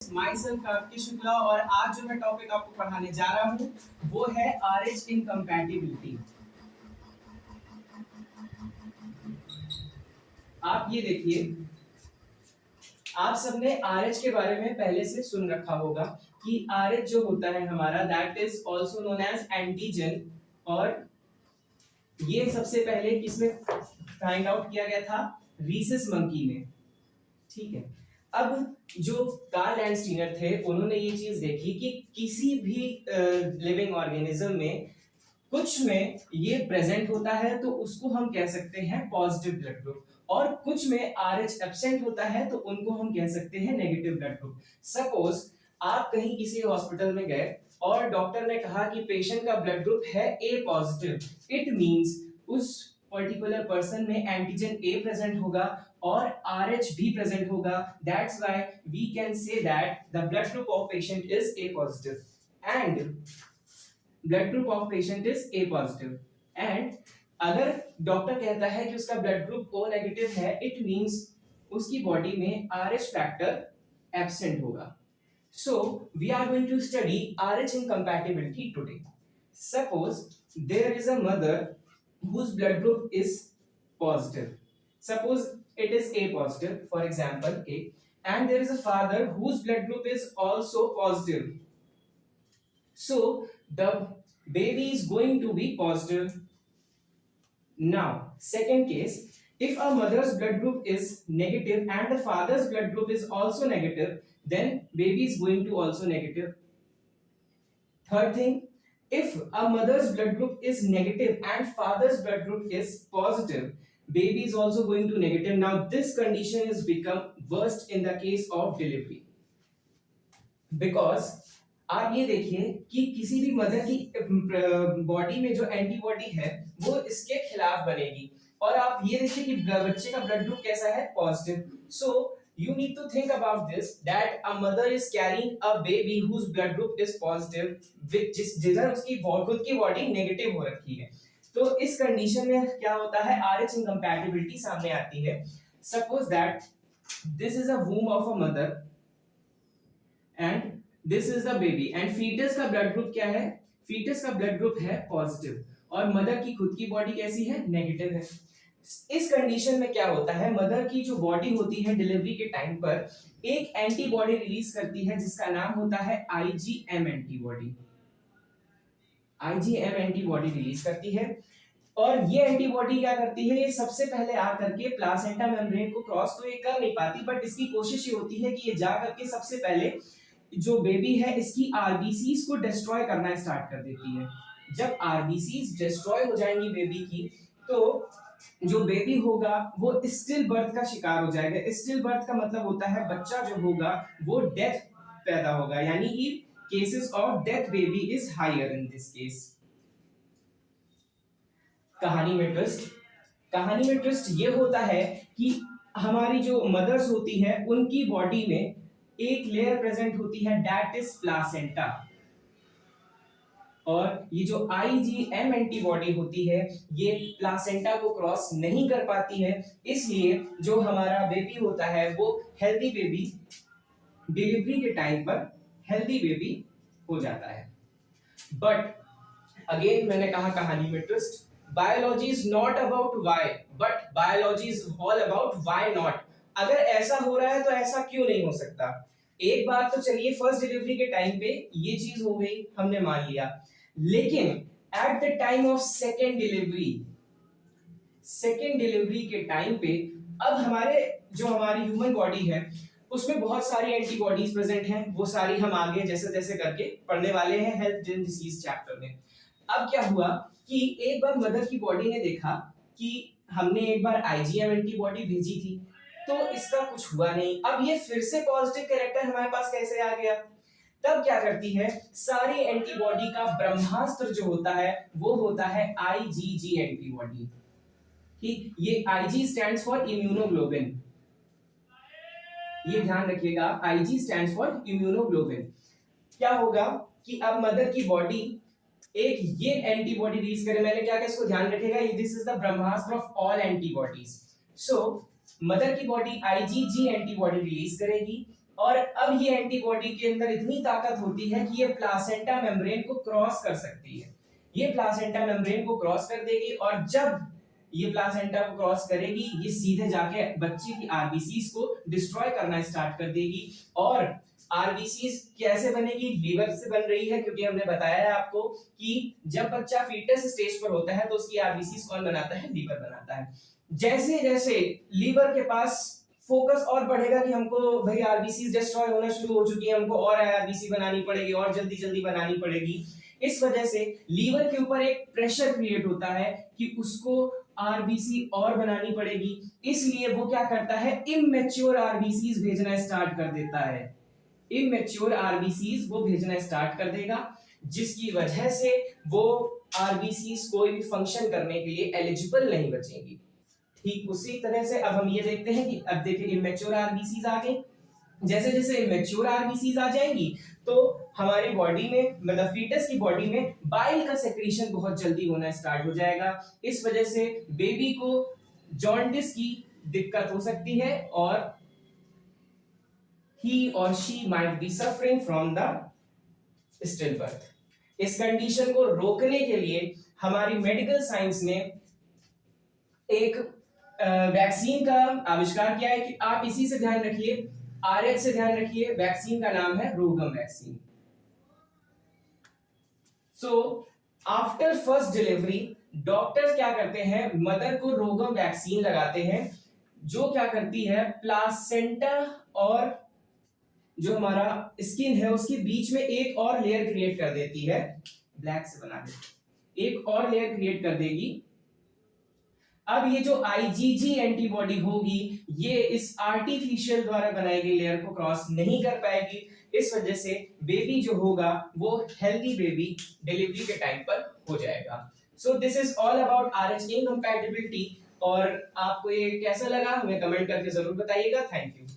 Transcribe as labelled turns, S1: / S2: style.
S1: My self Kartik Shukla और आज जो मैं टॉपिक आपको पढ़ाने जा रहा हूँ वो है RH इनकम्पैटिबिलिटी। आप ये देखिए, आप सबने RH के बारे में पहले से सुन रखा होगा कि RH जो होता है हमारा that is also known as antigen, और ये सबसे पहले किसमें फाइंड आउट किया गया था? रीसस मंकी में। ठीक है, अब जो कार्ल लैंडस्टीनर थे उन्होंने ये चीज देखी कि किसी भी लिविंग ऑर्गेनिज्म में कुछ में ये प्रेजेंट होता है तो उसको हम कह सकते हैं पॉजिटिव ब्लड ग्रुप, और कुछ में RH एब्सेंट होता है तो उनको हम कह सकते हैं नेगेटिव ब्लड ग्रुप। सपोज आप कहीं किसी हॉस्पिटल में गए और डॉक्टर ने कहा कि पेशेंट का ब्लड ग्रुप है A पॉजिटिव, इट मींस उस पर्टिकुलर पर्सन में एंटीजन A प्रेजेंट होगा और RH भी प्रेजेंट होगा। That's why we can say that the blood group of patient is A positive and blood group of patient is A positive. And अगर doctor कहता है कि उसका ब्लड ग्रुप O नेगेटिव है, इट मींस उसकी body में RH factor absent होगा। So we are going to study RH incompatibility today. Suppose there is a mother whose blood group is positive. Suppose it is A positive, for example A, and there is a father whose blood group is also positive. So the baby is going to be positive. Now, second case, if a mother's blood group is negative and the father's blood group is also negative, then baby is going to also negative. Third thing, if a mother's blood group is negative and father's blood group is positive, baby is also going to negative. Now this condition is become worst in the case of delivery, because आप ये देखिए कि किसी भी mother की body में जो antibody है वो इसके खिलाफ बनेगी, और आप ये देखिए कि बच्चे का ब्लड ग्रुप कैसा है? Positive. So you need to think about this that a mother is carrying a baby whose blood group is positive with जिधर उसकी खुद की बॉडी नेगेटिव हो रखी है। तो इस कंडीशन में क्या होता है? RH इनकम्पैटिबिलिटी सामने आती है। Suppose that this is a womb of a mother and this is the baby, and foetus का ब्लड ग्रुप क्या है? फीटस का ब्लड ग्रुप है पॉजिटिव और मदर की खुद की बॉडी कैसी है? नेगेटिव है। इस कंडीशन में क्या होता है? मदर की जो बॉडी होती है डिलीवरी के टाइम पर एक एंटीबॉडी रिलीज करती है जिसका नाम होता है IgM antibody. IgM antibody release करती है, और ये एंटीबॉडी क्या करती है? ये सबसे पहले आकर के प्लासेंटा मेम्ब्रेन को क्रॉस तो ये कर नहीं पाती, बट इसकी कोशिश ये होती है कि ये जा करके सबसे पहले जो बेबी है इसकी आरबीसीज को डिस्ट्रॉय करना स्टार्ट कर देती है। जब आरबीसीज डिस्ट्रॉय हो जाएंगी बेबी की, तो जो बेबी होगा वो स्टिल बर्थ का शिकार हो जाएगा। स्टिल बर्थ का मतलब होता है बच्चा जो होगा वो डेथ पैदा होगा, यानी कि cases of death baby is higher in this case. कहानी में ट्विस्ट ये होता है कि हमारी जो मदर्स होती है उनकी बॉडी में एक लेयर प्रेजेंट होती है दैट इज प्लासेंटा, और ये जो IgM एंटीबॉडी होती है ये प्लासेंटा को क्रॉस नहीं कर पाती है, इसलिए जो हमारा बेबी होता है वो हेल्दी बेबी डिलीवरी के टाइम पर हेल्दी बेबी हो जाता है। बट अगेन मैंने कहा कहानी में twist, biology is not about why but biology is all about why not. अगर ऐसा हो रहा है तो ऐसा क्यों नहीं हो सकता? एक बार तो चलिए फर्स्ट डिलीवरी के टाइम पे ये चीज हो गई, हमने मान लिया, लेकिन at the time of second delivery के टाइम पे अब हमारी ह्यूमन बॉडी है उसमें बहुत सारी एंटीबॉडीज प्रेजेंट हैं, वो सारी हम आगे जैसे जैसे करके पढ़ने वाले हैं हेल्थ एंड डिसीज चैप्टर में। अब क्या हुआ कि एक बार मदर की बॉडी ने देखा कि हमने एक बार IgM एंटीबॉडी भेजी थी तो इसका कुछ हुआ नहीं, अब ये फिर से पॉजिटिव कैरेक्टर हमारे पास कैसे आ गया? तब क्या करती है? सारी एंटीबॉडी का ब्रह्मास्त्र जो होता है वो होता है IgG एंटीबॉडी। ठीक, ये IG स्टैंड्स फॉर इम्यूनोग्लोबिन, ये ध्यान रखिएगा, IG स्टैंड्स फॉर इम्यूनोग्लोबिन। क्या होगा कि अब मदर की बॉडी एक ये एंटीबॉडी रिलीज करे, मैंने क्या इसको ध्यान रखेगा, this is the Brahmastra of all antibodies. So mother की बॉडी IgG एंटीबॉडी रिलीज करेगी और अब ये एंटीबॉडी के अंदर इतनी ताकत होती है कि ये प्लासेंटा मेम्ब्रेन को क्रॉस कर सकती है। ये प्लासेंटा मेम्ब्रेन को क्रॉस कर देगी और जब ये प्लासेंटा को क्रॉस करेगी ये सीधे जाके बच्चे की आरबीसीज को डिस्ट्रॉय करना स्टार्ट कर देगी। और आरबीसीज कैसे बनेगी? लीवर से बन रही है, क्योंकि हमने बताया है आपको कि जब बच्चा फीटस स्टेज पर होता है तो उसकी आरबीसीज कौन बनाता है? लीवर बनाता है। जैसे जैसे लीवर के पास फोकस और बढ़ेगा कि हमको भाई आरबीसी डिस्ट्रॉय होना शुरू हो चुकी है, हमको और आरबीसी बनानी पड़ेगी और जल्दी जल्दी बनानी पड़ेगी। इस वजह से लीवर के ऊपर एक प्रेशर क्रिएट होता है कि उसको आरबीसी और बनानी पड़ेगी। इसलिए वो क्या करता है? इमैच्योर आरबीसीज भेजना स्टार्ट कर देता है। इमैच्योर आरबीसीज वो भेजना स्टार्ट कर देगा, जिसकी वजह से वो आरबीसीज कोई भी फंक्शन करने के लिए एलिजिबल नहीं बचेंगी। ठीक उसी तरह से अब हम ये देखते हैं कि अब देखिए इमैच्योर आरबीसीज आ गई। जैसे जैसे इमैच्योर आरबीसीज आ जाएंगी तो हमारी बॉडी में, मतलब फीटस की बॉडी में बाइल का सेक्रीशन बहुत जल्दी होना स्टार्ट हो जाएगा। इस वजह से बेबी को जॉन्डिस की दिक्कत हो सकती है और he or she might be suffering from the stillbirth। इस कंडीशन को रोकने के लिए हमारी मेडिकल साइंस ने एक वैक्सीन का आविष्कार किया है कि आप इसी से ध्यान रखिए, आरएच से ध्यान रखिए। वैक्सीन का नाम है रोगम vaccine. So after first delivery doctors क्या करते हैं? मदर को रोगम वैक्सीन लगाते हैं, जो क्या करती है? प्लासेंटा और जो हमारा स्किन है उसके बीच में एक और लेयर क्रिएट कर देती है। ब्लैक से बना देती, एक और लेयर क्रिएट कर देगी। अब ये जो आईजीजी एंटीबॉडी होगी ये इस आर्टिफिशियल द्वारा बनाई गई लेयर को क्रॉस नहीं कर पाएगी। इस वजह से बेबी जो होगा वो हेल्दी बेबी डिलीवरी के टाइम पर हो जाएगा। So this is all about RH incompatibility. और आपको ये कैसा लगा हमें कमेंट करके जरूर बताइएगा। Thank you.